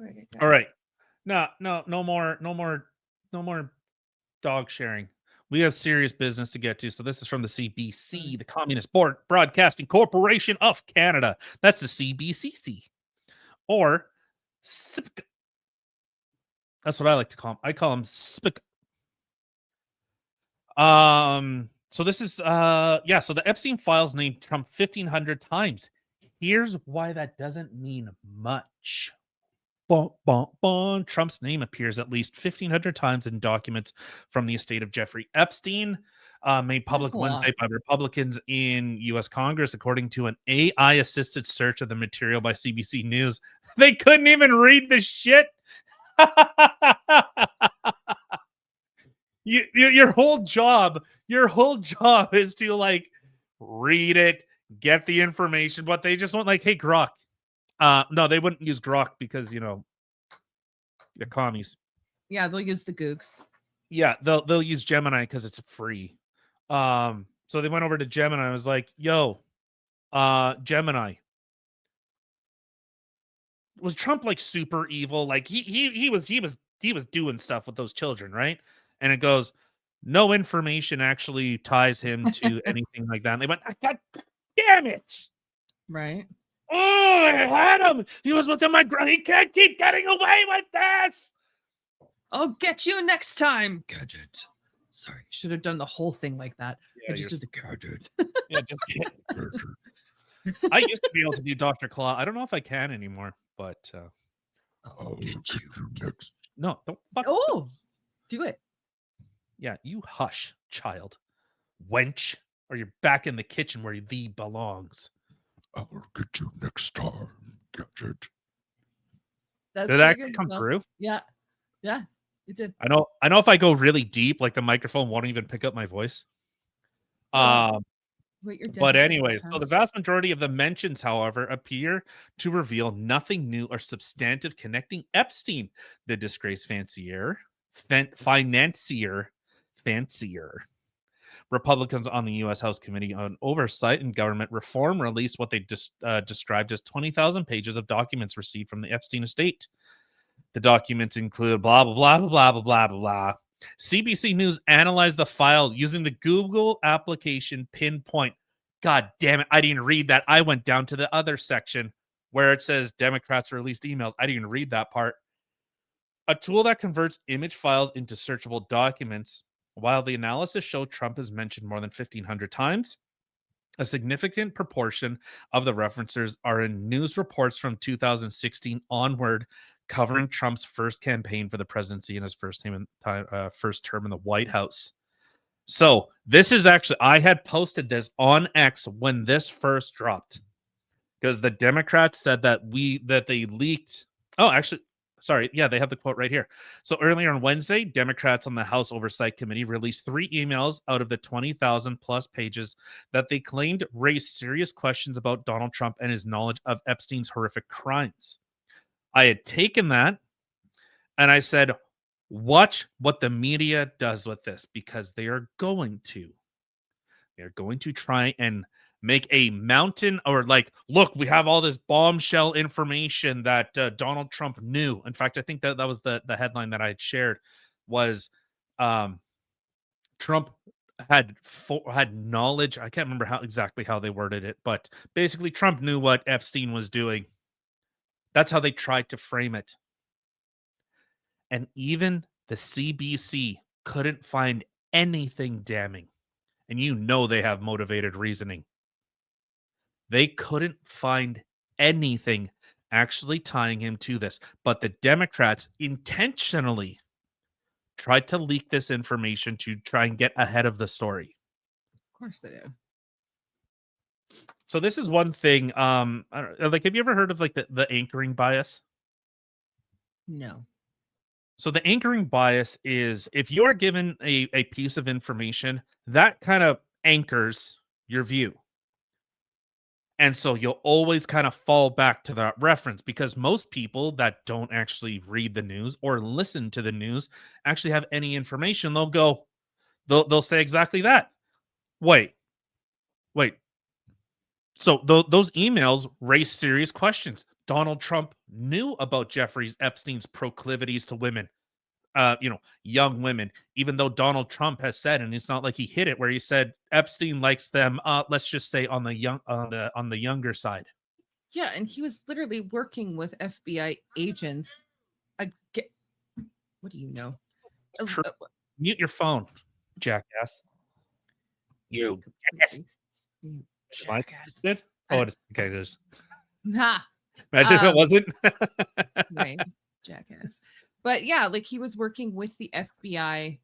Where'd it All go? right. No more dog sharing. We have serious business to get to. So this is from the CBC, the Communist Broadcasting Corporation of Canada. That's the CBCC, or SIPC. That's what I like to call them. I call them SPIC. So this is so the Epstein files named Trump 1,500 times. Here's why that doesn't mean much. Bon, bon, bon. Trump's name appears at least 1,500 times in documents from the estate of Jeffrey Epstein, made That's public a lot. Wednesday by Republicans in U.S. Congress, according to an AI-assisted search of the material by CBC News. They couldn't even read the shit. Your whole job is to like read it, get the information, but they just want like, hey, Grok. No, they wouldn't use Grok because the commies. Yeah, they'll use the gooks. Yeah, they'll use Gemini because it's free. So they went over to Gemini. I was like, yo, Gemini. Was Trump like super evil? Like he was doing stuff with those children, right? And it goes, no information actually ties him to anything like that. And they went, God damn it. Right. Oh, I had him. He was within my he can't keep getting away with this. I'll get you next time, gadget. Sorry, should have done the whole thing like that. Yeah, I just did the gadget. Yeah, just I used to be able to do Dr. Claw. I don't know if I can anymore, but I'll get you next. No, don't fuck. Oh, do it. Yeah, you hush, child, wench, or you're back in the kitchen where thee belongs. I'll get you next time, gadget. That's Did that come through? Yeah, it did. I know if I go really deep, like the microphone won't even pick up my voice. Wait, you're But anyways, so the vast majority of the mentions, however, appear to reveal nothing new or substantive connecting Epstein, the disgraced financier. Republicans on the U.S. House Committee on Oversight and Government Reform released what they described as 20,000 pages of documents received from the Epstein estate. The documents include blah, blah, blah, blah, blah, blah, blah, blah. CBC News analyzed the file using the Google application Pinpoint. God damn it. I didn't read that. I went down to the other section where it says Democrats released emails. I didn't read that part. A tool that converts image files into searchable documents. While the analysis showed Trump is mentioned more than 1,500 times, a significant proportion of the references are in news reports from 2016 onward, covering Trump's first campaign for the presidency and his first term in the White House. So this is actually, I had posted this on X when this first dropped, because the Democrats said that they leaked. Oh, actually, sorry. Yeah, they have the quote right here. So earlier on Wednesday, Democrats on the House Oversight Committee released 3 emails out of the 20,000 plus pages that they claimed raised serious questions about Donald Trump and his knowledge of Epstein's horrific crimes. I had taken that and I said, watch what the media does with this, because they are going to. They're going to try and make a mountain, or like, look, we have all this bombshell information that Donald Trump knew. In fact, I think that was the headline that I had shared was Trump had knowledge. I can't remember exactly how they worded it, but basically Trump knew what Epstein was doing. That's how they tried to frame it. And even the CBC couldn't find anything damning. And you know they have motivated reasoning. They couldn't find anything actually tying him to this. But the Democrats intentionally tried to leak this information to try and get ahead of the story. Of course they did. So this is one thing. I don't know, like, have you ever heard of like the anchoring bias? No. So the anchoring bias is if you're given a piece of information, that kind of anchors your view. And so you'll always kind of fall back to that reference, because most people that don't actually read the news or listen to the news actually have any information. They'll say exactly that. Wait. So those emails raise serious questions. Donald Trump knew about Jeffrey Epstein's proclivities to women, young women, even though Donald Trump has said, and it's not like he hid it, where he said Epstein likes them, let's just say on the younger side. Yeah, and he was literally working with FBI agents. What do you know? True. Mute your phone, jackass. You jackass. Did? Oh, it is. Okay, it is. Nah. Imagine if it wasn't. Right, jackass. But yeah, like he was working with the FBI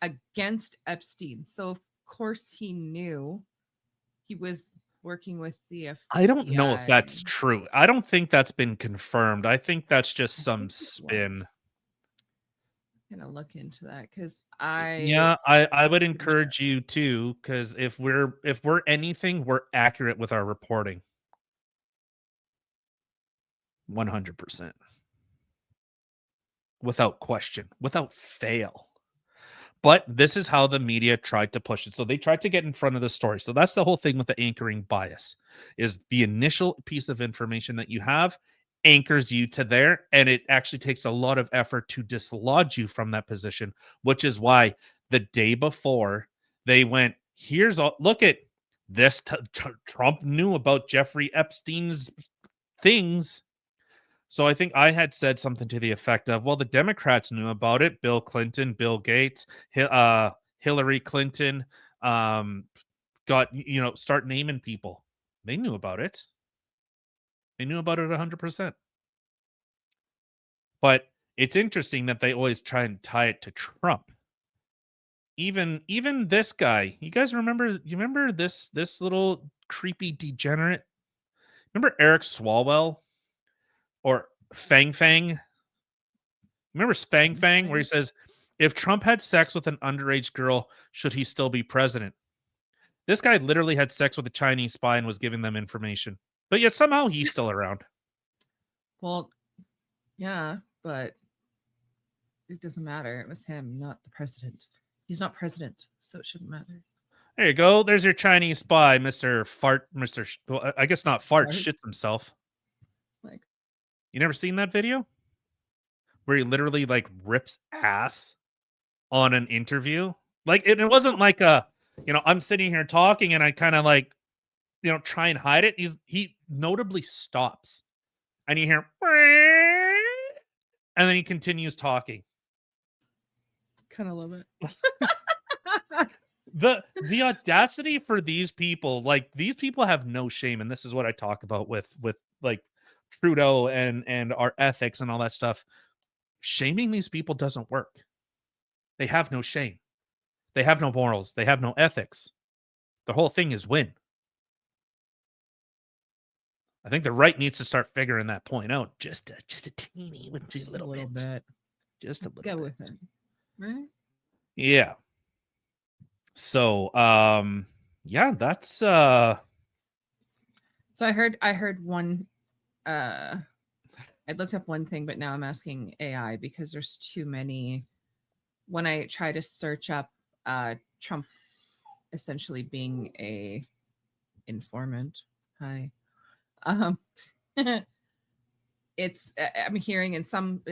against Epstein. So of course he knew he was working with the FBI. I don't know if that's true. I don't think that's been confirmed. I think that's just some spin. I'm gonna look into that because I would encourage you to, because if we're anything, we're accurate with our reporting. 100%. Without question, without fail. But this is how the media tried to push it. So they tried to get in front of the story. So that's the whole thing with the anchoring bias, is the initial piece of information that you have anchors you to there, and it actually takes a lot of effort to dislodge you from that position, which is why the day before they went, here's all, look at this, Trump knew about Jeffrey Epstein's things. So I think I had said something to the effect of, well, the Democrats knew about it. Bill Clinton, Bill Gates, Hillary Clinton, got, start naming people. They knew about it. They knew about it 100%. But it's interesting that they always try and tie it to Trump. Even this guy, you guys remember this little creepy degenerate? Remember Eric Swalwell or Fang Fang? Remember Fang Fang, where he says, if Trump had sex with an underage girl, should he still be president? This guy literally had sex with a Chinese spy and was giving them information. But yet somehow he's still around. Well, yeah, but it doesn't matter. It was him, not the president. He's not president, so it shouldn't matter. There you go. There's your Chinese spy, Mr. Fart, well, I guess not Fart, shits himself. Like, you never seen that video? Where he literally like rips ass on an interview? Like it wasn't like I'm sitting here talking and I kind of like, try and hide it. He notably stops. And you hear and then he continues talking. Kind of love it. The audacity for these people, like these people have no shame, and this is what I talk about with like Trudeau and our ethics and all that stuff. Shaming these people doesn't work. They have no shame. They have no morals. They have no ethics. The whole thing is win. I think the right needs to start figuring that point out just a teeny, just a little bit. Just a little Go bit. with it. Right? Yeah. So, yeah, that's So I heard one I looked up one thing, but now I'm asking AI because there's too many. When I try to search up Trump essentially being a informant, it's I'm hearing in some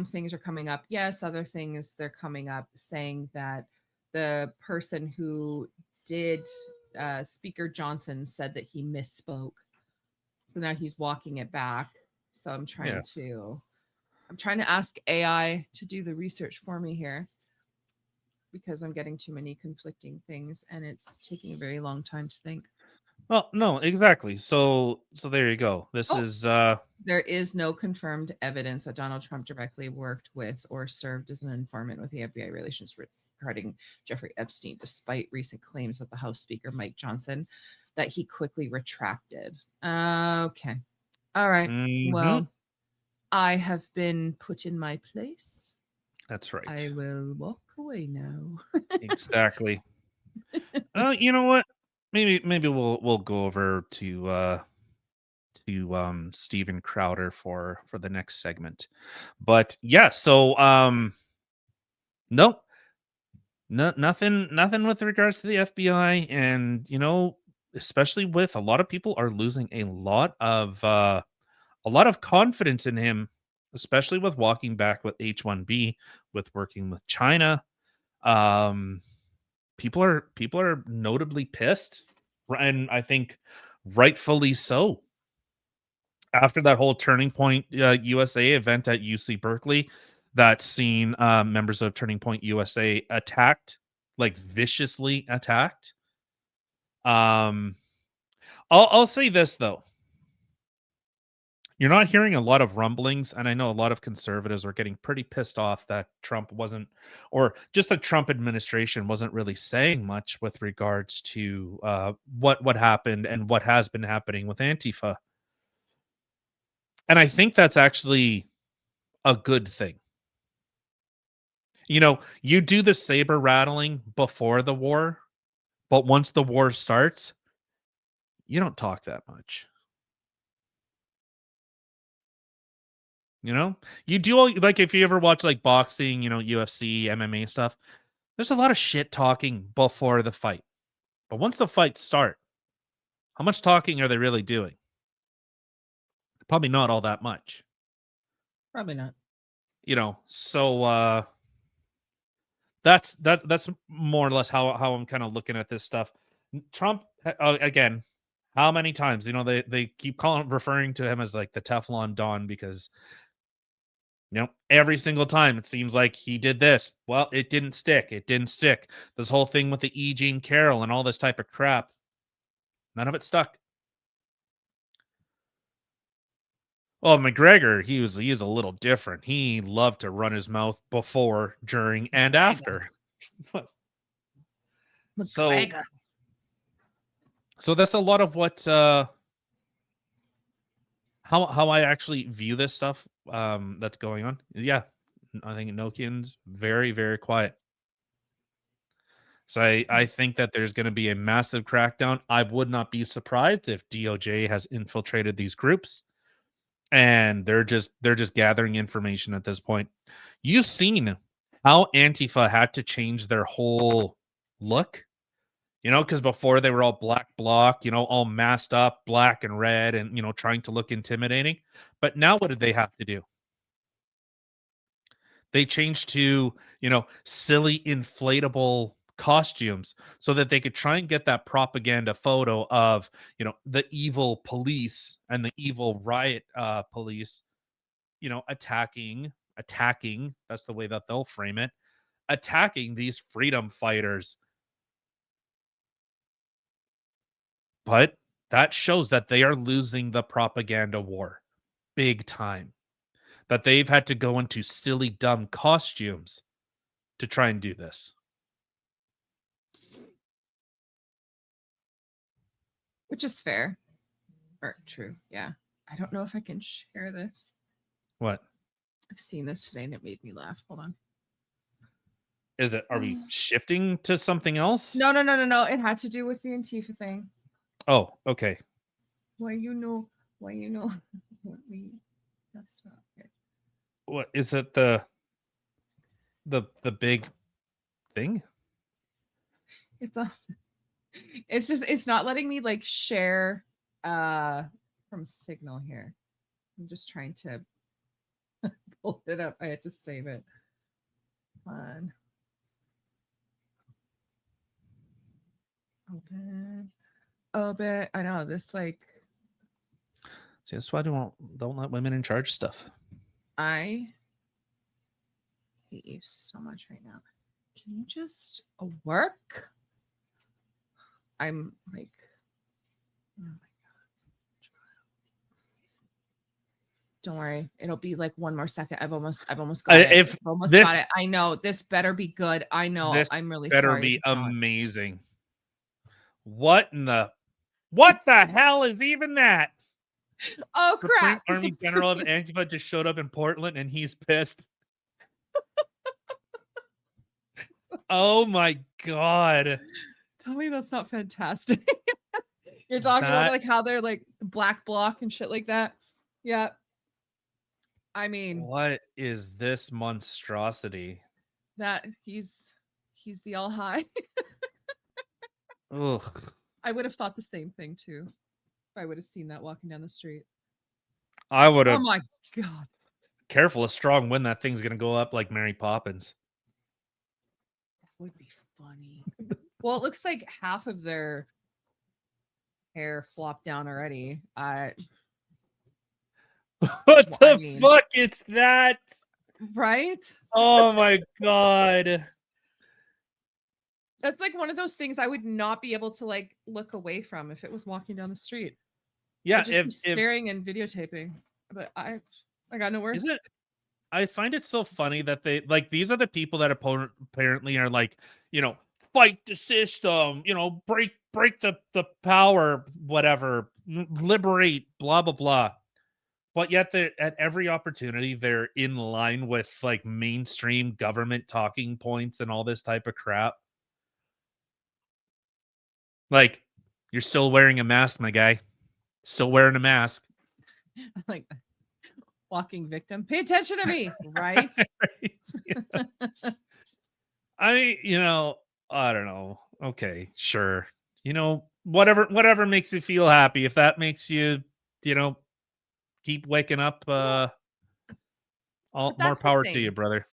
things are coming up, yes, other things they're coming up saying that the person who did Speaker Johnson said that he misspoke, so now he's walking it back. So I'm trying to ask AI to do the research for me here, because I'm getting too many conflicting things and it's taking a very long time to think. well, no, exactly. So there you go. This is there is no confirmed evidence that Donald Trump directly worked with or served as an informant with the FBI relations regarding Jeffrey Epstein, despite recent claims that the House Speaker Mike Johnson that he quickly retracted. Okay. All right. Well, I have been put in my place. That's right. I will walk away now. Exactly. You know what? Maybe we'll go over to Steven Crowder for the next segment. But yeah, so nope. Nothing with regards to the FBI, and especially with a lot of people are losing a lot of a lot of confidence in him, especially with walking back with H-1B, with working with China. Um, people are notably pissed, and I think rightfully so. After that whole Turning Point USA event at UC Berkeley, that's seen members of Turning Point USA attacked, like viciously attacked. I'll say this though. You're not hearing a lot of rumblings, and I know a lot of conservatives were getting pretty pissed off that Trump wasn't, or just the Trump administration wasn't really saying much with regards to what happened and what has been happening with Antifa. And I think that's actually a good thing. You know, you do the saber rattling before the war, but once the war starts, you don't talk that much. You know, you do all, like, if you ever watch like boxing, you know, UFC, MMA stuff, there's a lot of shit talking before the fight. But once the fights start, how much talking are they really doing? Probably not all that much. Probably not. You know, so that's more or less how I'm kind of looking at this stuff. Trump again, how many times, you know, they keep referring to him as like the Teflon Don because, you know, every single time it seems like he did this. Well, it didn't stick. It didn't stick. This whole thing with the E. Jean Carroll and all this type of crap, none of it stuck. Well, McGregor, he is a little different. He loved to run his mouth before, during, and after. so McGregor. so that's a lot of what how I actually view this stuff that's going on. Yeah, I think Nokian's very, very quiet. So I think that there's going to be a massive crackdown. I would not be surprised if DOJ has infiltrated these groups and they're just gathering information at this point. You've seen how Antifa had to change their whole look, you know, because before they were all black bloc, you know, all masked up, black and red, and, you know, trying to look intimidating. But now what did they have to do? They changed to, you know, silly inflatable costumes so that they could try and get that propaganda photo of, you know, the evil police and the evil riot police, you know, attacking, that's the way that they'll frame it, attacking these freedom fighters. But that shows that they are losing the propaganda war big time. That they've had to go into silly, dumb costumes to try and do this. Which is fair. Or true. Yeah. I don't know if I can share this. What I've seen this today and it made me laugh. Hold on. is it? Are we shifting to something else? No. It had to do with the Antifa thing. Oh, okay. Why you know what we messed up. Okay. What is it? The big thing? It's not it's not letting me like share from Signal here. I'm just trying to pull it up. I had to save it. Fun. Open. I know this like See, that's why I don't let women in charge of stuff. I hate you so much right now. Can you just work? I'm like, oh my god. Don't worry, it'll be like one more second. I've almost got it. If I've almost this, got it. I know this better be good. I know. this I'm really better sorry. be if it's not. amazing. What the hell is even that? Oh Supreme crap! Army General of Antifa just showed up in Portland and he's pissed. Oh my god. Tell me that's not fantastic. You're talking about like how they're like black bloc and shit like that. Yeah. I mean, what is this monstrosity? that he's the all high. Ugh. I would have thought the same thing too if I would have seen that walking down the street. I would Oh have. my god. Careful, a strong wind. That thing's gonna go up like Mary Poppins. That would be funny. Well, it looks like half of their hair flopped down already. What I the mean, fuck? It's that. right? Oh my god. That's like one of those things I would not be able to like look away from if it was walking down the street. Yeah, I'd just be if staring and videotaping. But I got no words. is it I find it so funny that they like these are the people that apparently are like, fight the system, break the power, whatever, liberate, blah blah blah. But yet they at every opportunity they're in line with like mainstream government talking points and all this type of crap. Like, you're still wearing a mask, my guy. Still wearing a mask. Like walking victim. Pay attention to me, right? I don't know. Okay, sure. Whatever makes you feel happy. If that makes you, you know, keep waking up, all But more that's the power to you, thing. brother.